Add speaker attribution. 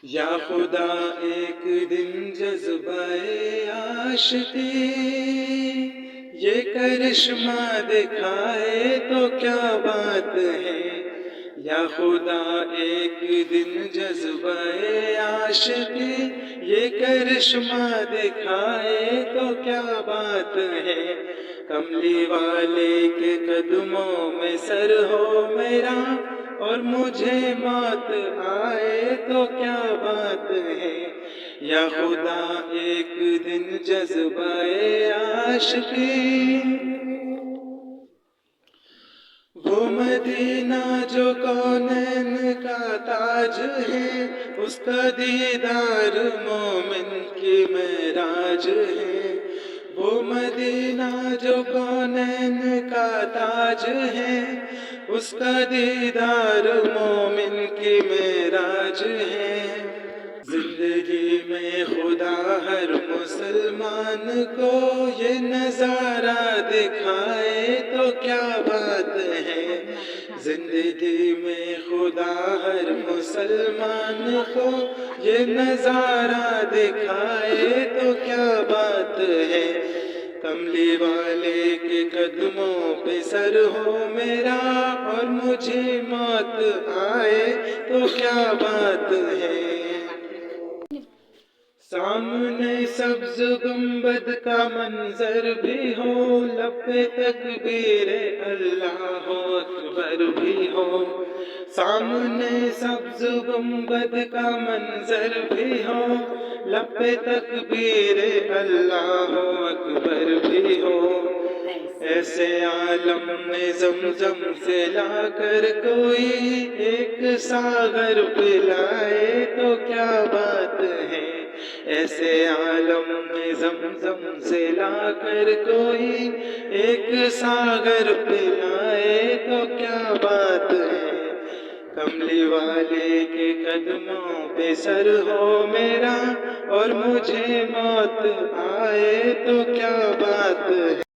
Speaker 1: یا خدا ایک دن جذبہ عاشقی یہ کرشمہ دکھائے تو کیا بات ہے۔ یا خدا ایک دن جذبہ عاشقی یہ کرشمہ دکھائے تو کیا بات ہے۔ کملی والے کے قدموں میں سر ہو میرا اور مجھے موت آئے تو کیا بات ہے۔ یا خدا ایک دن جذبہ عاشقی وہ مدینہ جو کونین کا تاج ہے اس کا دیدار مومن کی معراج ہے۔ وہ مدینہ جو کونین کا تاج ہے اس کا دیدار مومن کی معراج ہے۔ زندگی میں خدا ہر مسلمان کو یہ نظارہ دکھائے تو کیا بات ہے۔ زندگی میں خدا ہر مسلمان کو یہ نظارہ دکھائے تو کیا بات ہے۔ کملی والے کے قدموں پہ سر ہو میرا اور مجھے موت آئے تو کیا بات ہے۔ سامنے سبز گنبد کا منظر بھی ہو لب پہ تکبیر اللہ اکبر بھی ہو۔ سامنے سبز گنبد کا منظر بھی ہو لب پہ تکبیر اللہ اکبر بھی ہو۔ ایسے عالم میں زمزم سے لا کر کوئی ایک ساغر پلائے تو کیا بات ہے۔ ایسے عالم میں زمزم سے لا کر کوئی ایک ساغر پلائے تو کیا بات ہے۔ کملی والے کے قدموں پہ سر ہو میرا اور مجھے موت آئے تو کیا بات ہے۔